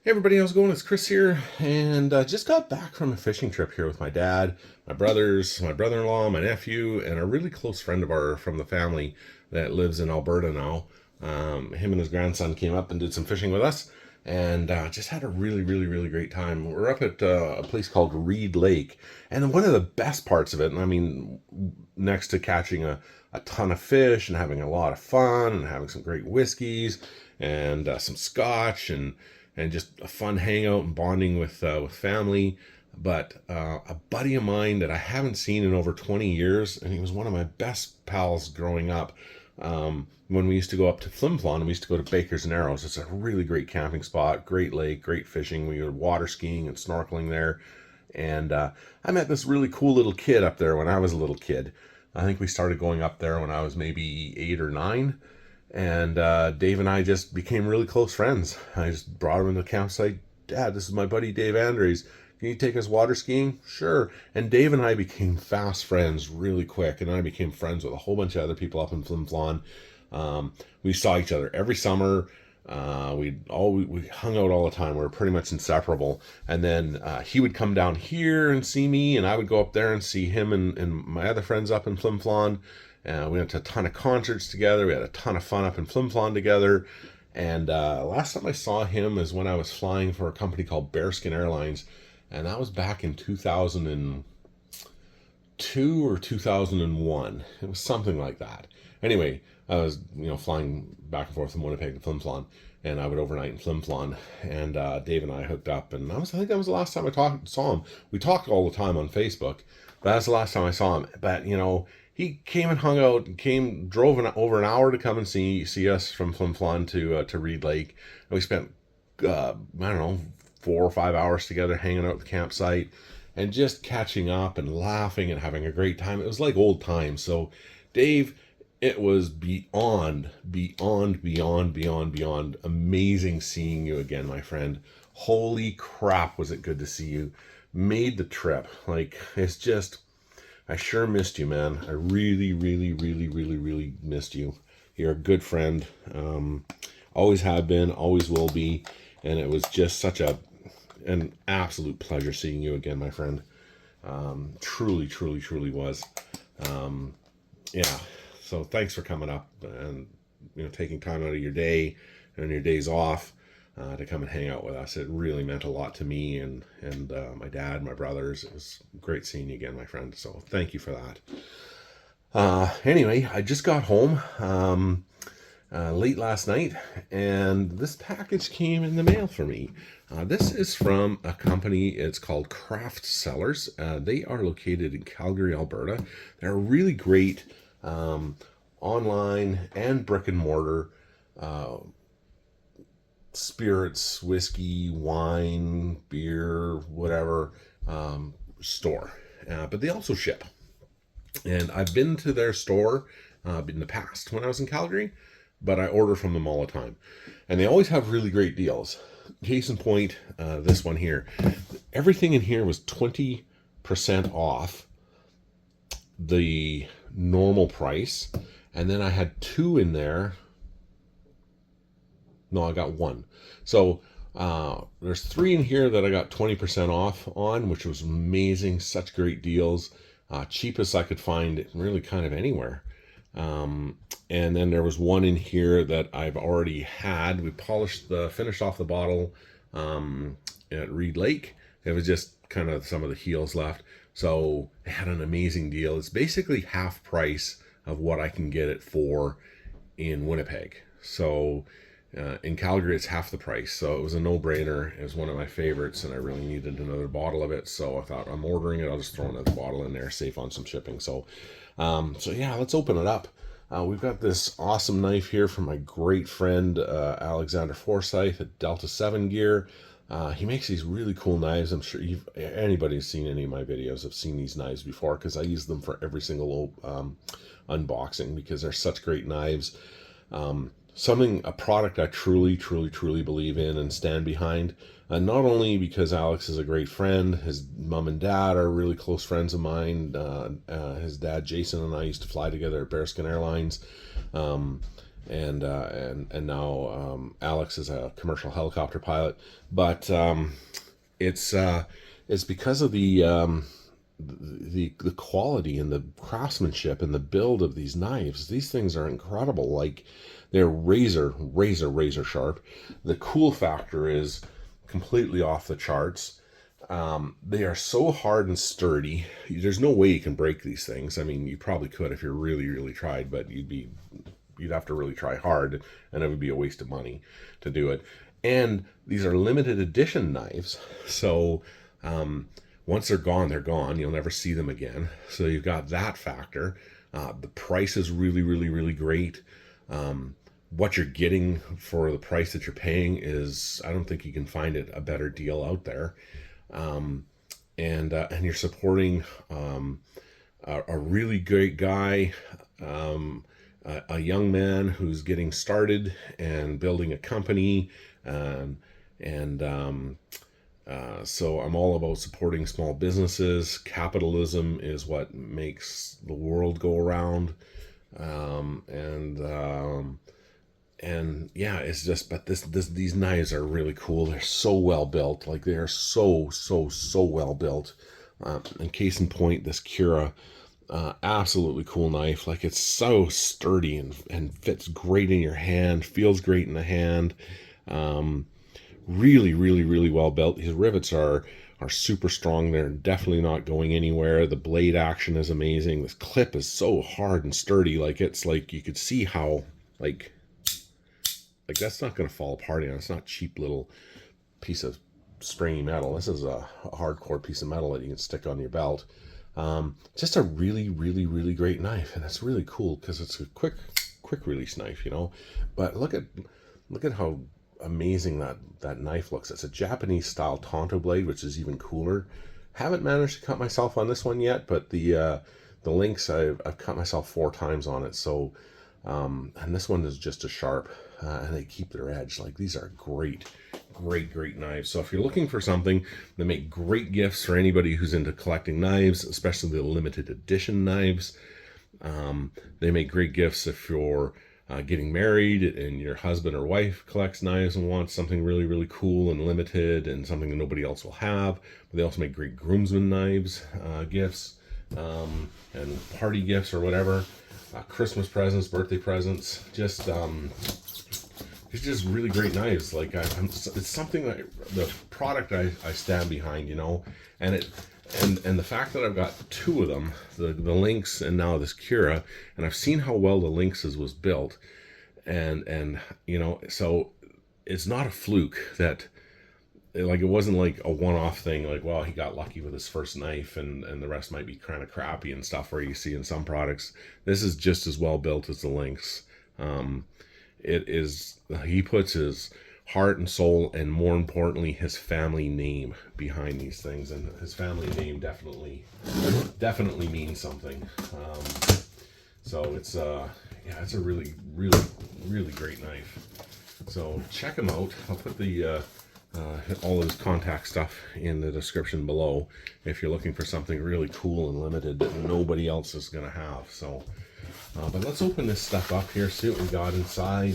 Hey everybody, how's it going? It's Chris here, and just got back from a fishing trip here with my dad, my brothers, my brother-in-law, my nephew, and a really close friend of ours from the family that lives in Alberta now. Him and his grandson came up and did some fishing with us, and just had a really great time. We're up at a place called Reed Lake, and one of the best parts of it, and I mean, next to catching a ton of fish and having a lot of fun and having some great whiskeys and some scotch and just a fun hangout and bonding with family. But a buddy of mine that I haven't seen in over 20 years, and he was one of my best pals growing up. When we used to go up to Flim Flon, we used to go to Baker's and Arrows. It's a really great camping spot, great lake, great fishing. We were water skiing and snorkeling there. And I met this really cool little kid up there when I was a little kid. I think we started going up there when I was maybe 8 or 9. And Dave and I just became really close friends. I just brought him into the campsite. Dad, this is my buddy Dave Andres. Can you take us water skiing? Sure. And Dave and I became fast friends really quick. And I became friends with a whole bunch of other people up in Flim Flon. We saw each other every summer. We hung out all the time. We were pretty much inseparable. And then he would come down here and see me, and I would go up there and see him and my other friends up in Flim Flon. We went to a ton of concerts together. We had a ton of fun up in Flim Flon together. And last time I saw him is when I was flying for a company called Bearskin Airlines. And that was back in 2002 or 2001. It was something like that. Anyway, I was, flying back and forth from Winnipeg to Flim Flon. And I would overnight in Flim Flon. And Dave and I hooked up. And I think that was the last time I saw him. We talked all the time on Facebook. But that's the last time I saw him. But, he came and hung out and drove over an hour to come and see us from Flim Flon to Reed Lake. And we spent, 4 or 5 hours together hanging out at the campsite and just catching up and laughing and having a great time. It was like old times. So, Dave, it was beyond amazing seeing you again, my friend. Holy crap, was it good to see you. Made the trip. Like, it's just... I sure missed you, man. I really missed you. You're a good friend. Always have been, always will be. And it was just such an absolute pleasure seeing you again, my friend. Truly was. Yeah. So thanks for coming up and, taking time out of your day and your days off to come and hang out with us. It really meant a lot to me and my dad, my brothers. It was great seeing you again, my friend. So thank you for that. Anyway, I just got home late last night, and this package came in the mail for me. This is from a company. It's called Craft Cellars. They are located in Calgary, Alberta. They're a really great online and brick and mortar spirits, whiskey, wine, beer, whatever store. But they also ship. And I've been to their store in the past when I was in Calgary, but I order from them all the time. And they always have really great deals. Case in point, this one here. Everything in here was 20% off the normal price. And then I had 2 in there. No, I got 1. So there's 3 in here that I got 20% off on, which was amazing. Such great deals. Cheapest I could find really kind of anywhere. And then there was 1 in here that I've already had. We finished off the bottle at Reed Lake. It was just kind of some of the heels left. So it had an amazing deal. It's basically half price of what I can get it for in Winnipeg. So in Calgary, it's half the price. So it was a no-brainer. It was one of my favorites, and I really needed another bottle of it. So I thought, I'm ordering it. I'll just throw another bottle in there, save on some shipping. So yeah, let's open it up. We've got this awesome knife here from my great friend, Alexander Forsyth at Delta 7 Gear. He makes these really cool knives. I'm sure anybody who's seen any of my videos have seen these knives before, because I use them for every single unboxing because they're such great knives. A product I truly believe in and stand behind. Not only because Alex is a great friend, his mom and dad are really close friends of mine. His dad, Jason, and I used to fly together at Bearskin Airlines. and now Alex is a commercial helicopter pilot. But it's because of the quality and the craftsmanship and the build of these knives. These things are incredible. Like, they're razor sharp. The cool factor is completely off the charts. They are so hard and sturdy. There's no way you can break these things. I mean, you probably could if you really tried, but you'd have to really try hard, and it would be a waste of money to do it. And these are limited edition knives, so once they're gone, they're gone. You'll never see them again. So you've got that factor. The price is really great. What you're getting for the price that you're paying is, I don't think you can find a better deal out there. And you're supporting a really great guy, a young man who's getting started and building a company, so I'm all about supporting small businesses. Capitalism is what makes the world go around, and yeah, it's just, but these knives are really cool. They're so well built. Like, they are so well built. And case in point, this Cura, absolutely cool knife. Like, it's so sturdy and fits great in your hand, feels great in the hand. Really well built. His rivets are super strong. They're definitely not going anywhere. The blade action is amazing. This clip is so hard and sturdy. Like, it's like you could see how like that's not going to fall apart. It's not a cheap little piece of springy metal. This is a hardcore piece of metal that you can stick on your belt. Just a really great knife, and it's really cool because it's a quick release knife, But look at how amazing that knife looks. It's a Japanese style Tonto blade, which is even cooler. Haven't managed to cut myself on this one yet, but the links, I've cut myself 4 times on it. So and this one is just as sharp, and they keep their edge. Like, these are great knives. So if you're looking for something, they make great gifts for anybody who's into collecting knives, especially the limited edition knives. They make great gifts if you're getting married and your husband or wife collects knives and wants something really cool and limited and something that nobody else will have. But they also make great groomsmen knives, gifts, and party gifts or whatever, Christmas presents, birthday presents. Just it's just really great knives. Like, it's something that the product I stand behind, and it. And the fact that I've got 2 of them, the Lynx and now this Cura, and I've seen how well the Lynx's was built, and so it's not a fluke that, like, it wasn't like a one-off thing, like, well, he got lucky with his first knife and the rest might be kind of crappy and stuff, where you see in some products. This is just as well built as the Lynx. He puts his heart and soul, and more importantly, his family name behind these things, and his family name definitely means something. So it's it's a really great knife. So check him out. I'll put the all his contact stuff in the description below if you're looking for something really cool and limited that nobody else is gonna have. So but let's open this stuff up here, see what we got inside.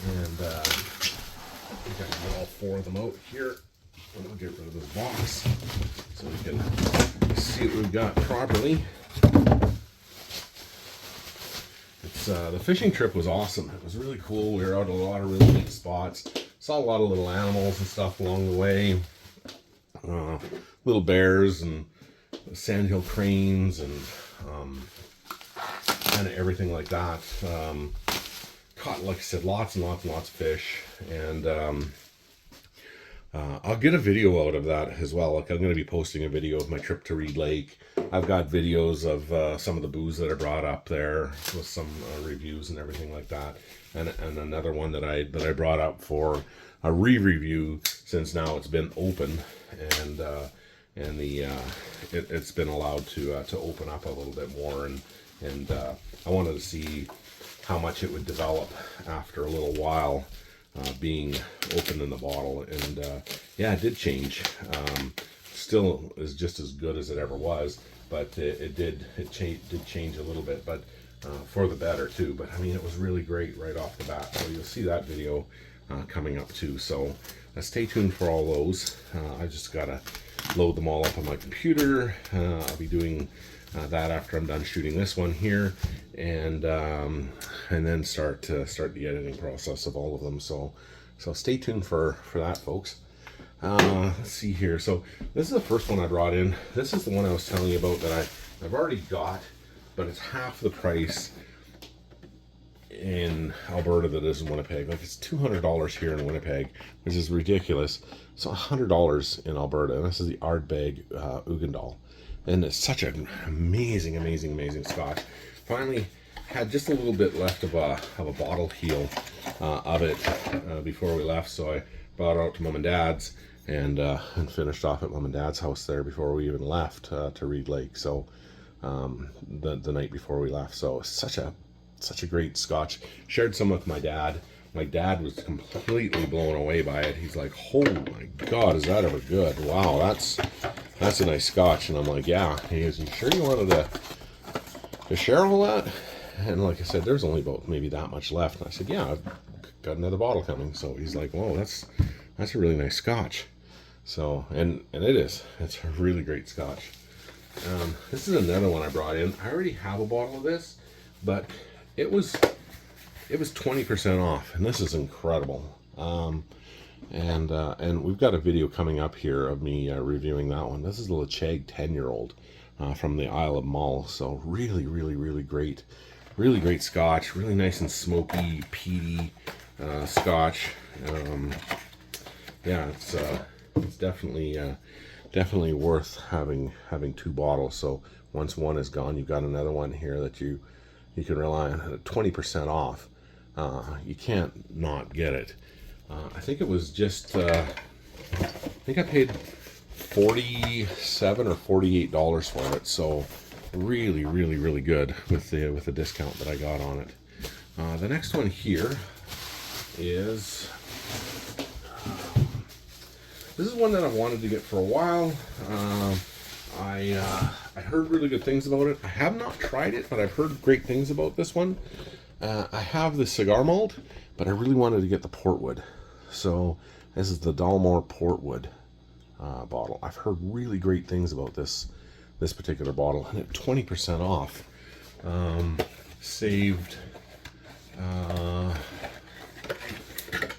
And I think I can get all 4 of them out here. And we'll get rid of this box so we can see what we've got properly. It's the fishing trip was awesome. It was really cool. We were out at a lot of really neat spots. Saw a lot of little animals and stuff along the way. Little bears and sandhill cranes and kind of everything like that. Caught, like I said, lots and lots of fish, and I'll get a video out of that as well. Like, I'm going to be posting a video of my trip to Reed Lake. I've got videos of some of the booze that I brought up there with some reviews and everything like that, and another one that I brought up for a re-review, since now it's been open, and it's been allowed to open up a little bit more, and I wanted to see how much it would develop after a little while being open in the bottle, and yeah, it did change. Still is just as good as it ever was, but it did change a little bit. But for the better too. But I mean, it was really great right off the bat. So you'll see that video coming up too. So stay tuned for all those. I just gotta load them all up on my computer. I'll be doing that after I'm done shooting this one here, and then start the editing process of all of them. So stay tuned for that, folks. Let's see here. So this is the first one I brought in. This is the one I was telling you about that I've already got, but it's half the price in Alberta that is in Winnipeg. Like, it's $200 here in Winnipeg, which is ridiculous. So $100 in Alberta, and this is the Ardbeg Uigeadail, and it's such an amazing scotch. Finally had just a little bit left of a bottle heel of it before we left, so I brought it out to Mom and Dad's and finished off at Mom and Dad's house there before we even left to Reed Lake. So the night before we left. So such a great scotch. Shared some with my dad. My dad was completely blown away by it. He's like, "Oh my God, is that ever good? Wow, that's a nice scotch." And I'm like, "Yeah." He goes, "You sure you wanted to share all that?" And like I said, there's only about maybe that much left. And I said, "Yeah, I've got another bottle coming." So he's like, "Whoa, that's a really nice scotch." So and it is. It's a really great scotch. This is another one I brought in. I already have a bottle of this, but it was 20% off, and this is incredible. And we've got a video coming up here of me reviewing that one. This is the Ledaig 10-year-old from the Isle of Mull. So really great scotch. Really nice and smoky, peaty scotch. Yeah, it's definitely worth having two bottles. So once one is gone, you've got another one here that you can rely on. At 20% off, you can't not get it. I think it was just I think I paid $47 or $48 for it. So really good with the discount that I got on it. The next one here is this is one that I've wanted to get for a while. I heard really good things about it. I have not tried it, but I've heard great things about this one. I have the cigar malt, but I really wanted to get the portwood. So this is the Dalmore portwood bottle. I've heard really great things about this particular bottle, and at 20% off, saved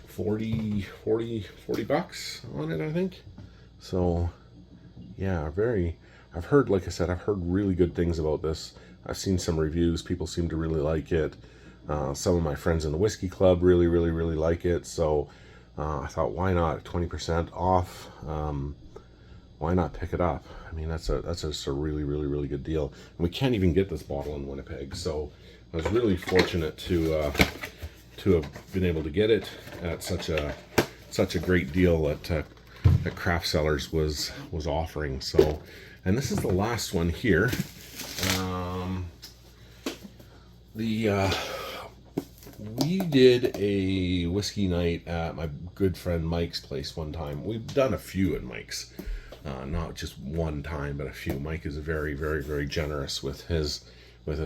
40 bucks on it, I think. So yeah, I've heard, like I said, I've heard really good things about this. I've seen some reviews. People seem to really like it. Some of my friends in the Whisky Club really like it. So I thought, why not? 20% off. Why not pick it up? I mean, that's just a really good deal. And we can't even get this bottle in Winnipeg. So I was really fortunate to have been able to get it at such a great deal that Craft Cellars was offering. So, and this is the last one here. We did a whiskey night at my good friend Mike's place one time. We've done a few at Mike's, not just one time, but a few. Mike is very generous with his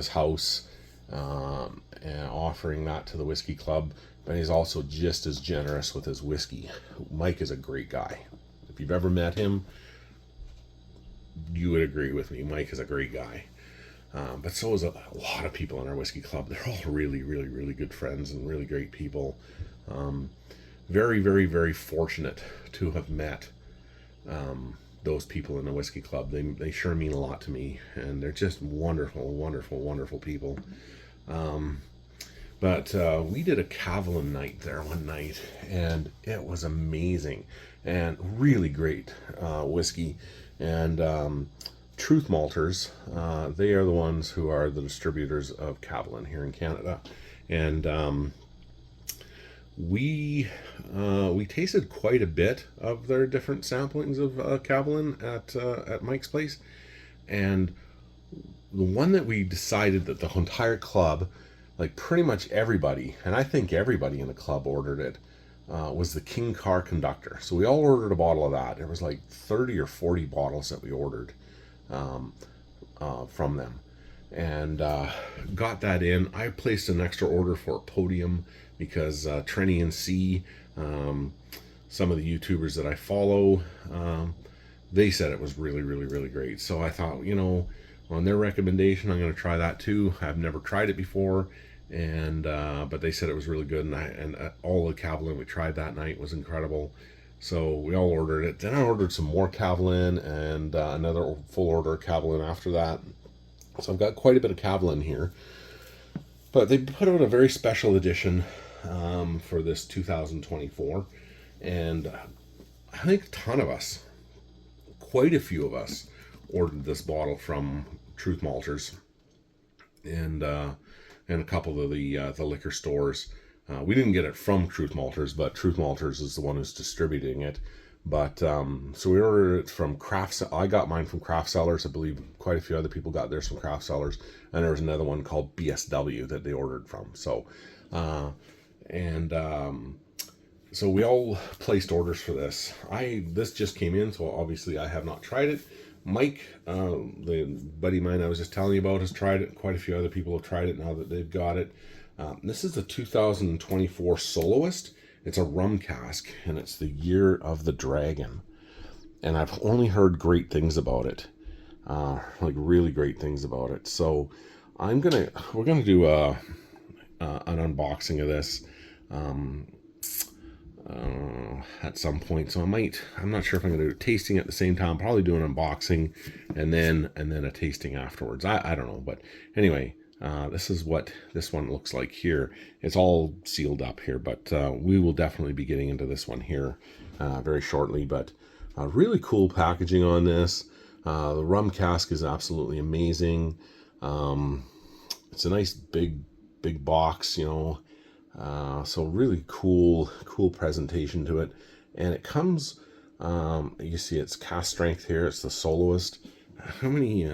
house, and offering that to the Whiskey Club, but he's also just as generous with his whiskey. Mike is a great guy. If you've ever met him, you would agree with me. Mike is a great guy. But so is a lot of people in our Whiskey Club. They're all really good friends and really great people. Very fortunate to have met those people in the Whiskey Club. They sure mean a lot to me, and they're just wonderful people. But we did a Kavalan night there one night, and it was amazing and really great whiskey. And Truth Malters, they are the ones who are the distributors of Kavalan here in Canada. And we tasted quite a bit of their different samplings of Kavalan at Mike's place. And the one that we decided that the entire club, like pretty much everybody, and I think everybody in the club ordered it, was the King Car Conductor. So we all ordered a bottle of that. There was like 30 or 40 bottles that we ordered from them. and got that in. I placed an extra order for a podium because Trenny and C, some of the YouTubers that I follow, they said it was really, really, really great. So I thought, on their recommendation, I'm going to try that too. I've never tried it before, and but they said it was really good, and all the Kavalan we tried that night was incredible. So we all ordered it. Then I ordered some more Kavalan and another full order of Kavalan after that. So I've got quite a bit of Kavalan here. But they put out a very special edition for this 2024. And I think a ton of us, quite a few of us, ordered this bottle from Truth Malters and a couple of the liquor stores. We didn't get it from Truth Malters, but Truth Malters is the one who's distributing it. But so we ordered it from I got mine from Craft Cellars. I believe quite a few other people got theirs from Craft Cellars, and there was another one called BSW that they ordered from. So so we all placed orders for this. This just came in, so obviously I have not tried it. Mike, the buddy of mine I was just telling you about, has tried it. Quite a few other people have tried it now that they've got it. This is the 2024 Soloist. It's a rum cask, and it's the Year of the Dragon. And I've only heard great things about it, like really great things about it. So we're gonna do an unboxing of this at some point. So I'm not sure if I'm gonna do a tasting at the same time. Probably do an unboxing and then a tasting afterwards. I don't know, but anyway. This is what this one looks like here. It's all sealed up here, but we will definitely be getting into this one here very shortly. But really cool packaging on this. The rum cask is absolutely amazing. It's a nice big box, so really cool presentation to it. And it comes, you see it's cask strength here. It's the Soloist. How many,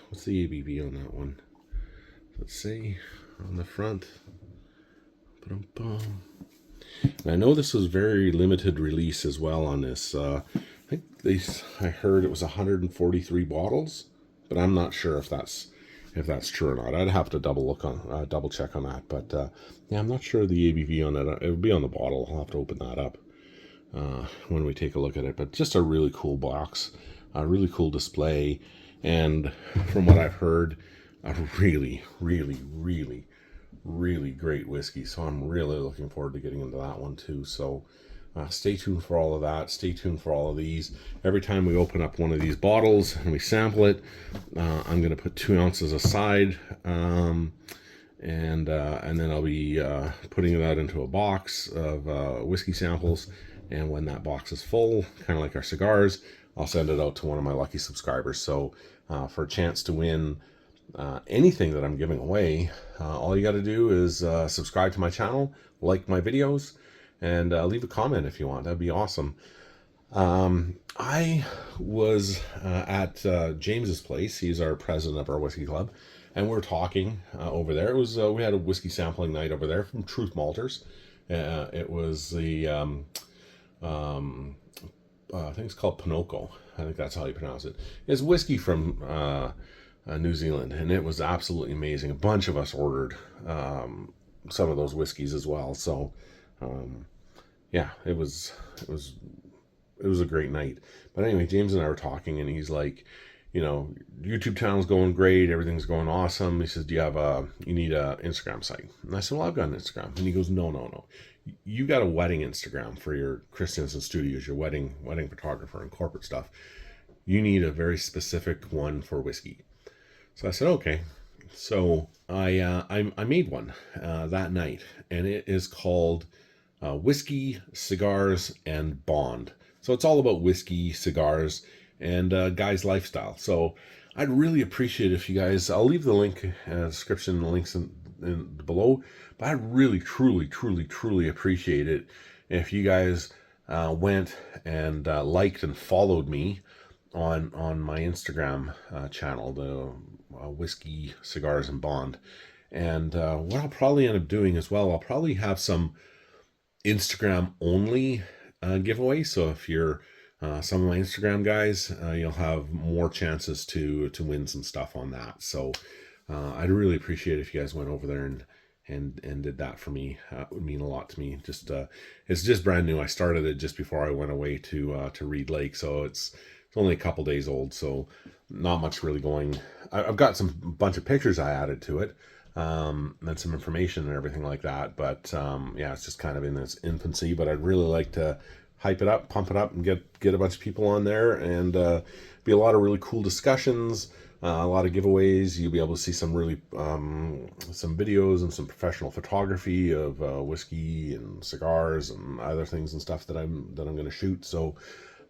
what's the ABV on that one? Let's see, on the front. And I know this was very limited release as well on this. I heard it was 143 bottles, but I'm not sure if that's true or not. I'd have to double check on that. But yeah, I'm not sure the ABV on it. It would be on the bottle. I'll have to open that up when we take a look at it. But just a really cool box, a really cool display, and from what I've heard, a really, really, really, really great whiskey. So I'm really looking forward to getting into that one too. So stay tuned for all of that. Stay tuned for all of these. Every time we open up one of these bottles and we sample it, I'm going to put 2 ounces aside, and then I'll be putting that into a box of whiskey samples. And when that box is full, kind of like our cigars, I'll send it out to one of my lucky subscribers. So for a chance to win anything that I'm giving away, all you got to do is subscribe to my channel, like my videos, and leave a comment if you want. That'd be awesome. I was at James's place. He's our president of our whiskey club, and we're talking over there. It was we had a whiskey sampling night over there from Truth Malters. It was the I think it's called Pinocchio. I think that's how you pronounce it. It's whiskey from New Zealand, and it was absolutely amazing. A bunch of us ordered some of those whiskeys as well. So yeah, it was a great night. But anyway, James and I were talking, and he's like, YouTube channel's going great, everything's going awesome. He says, do you have you need a Instagram site? And I said, well, I've got an Instagram. And he goes, no. You got a wedding Instagram for your Christensen Studios, your wedding photographer and corporate stuff. You need a very specific one for whiskey. So I said, okay. So I made one that night, and it is called Whiskey, Cigars, and Bond. So it's all about whiskey, cigars, and guy's lifestyle. So I'd really appreciate if you guys, I'll leave the link in the description, the links in below, but I'd really, truly appreciate it if you guys went and liked and followed me on my Instagram channel, the Whiskey, Cigars, and Bond. And what I'll probably end up doing as well, I'll probably have some Instagram only giveaway. So if you're some of my Instagram guys, you'll have more chances to win some stuff on that. So I'd really appreciate it if you guys went over there and did that for me. It would mean a lot to me. Just it's just brand new. I started it just before I went away to Reed Lake, so it's only a couple days old, so not much really going. I've got some bunch of pictures I added to it, and some information and everything like that. But yeah, it's just kind of in its infancy. But I'd really like to hype it up, pump it up, and get a bunch of people on there, and be a lot of really cool discussions. A lot of giveaways. You'll be able to see some really some videos and some professional photography of whiskey and cigars and other things and stuff that I'm going to shoot. So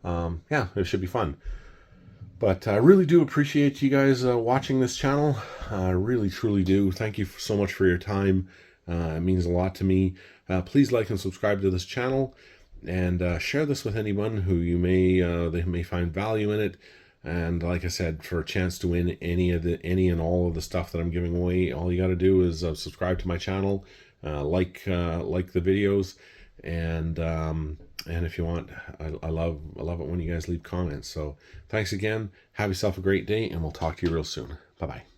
yeah, it should be fun. But I really do appreciate you guys watching this channel. I really truly do. Thank you so much for your time. It means a lot to me. Please like and subscribe to this channel, and share this with anyone who you may they may find value in it. And like I said, for a chance to win any and all of the stuff that I'm giving away, all you got to do is subscribe to my channel, like the videos, and if you want, I love it when you guys leave comments. So thanks again. Have yourself a great day, and we'll talk to you real soon. Bye bye.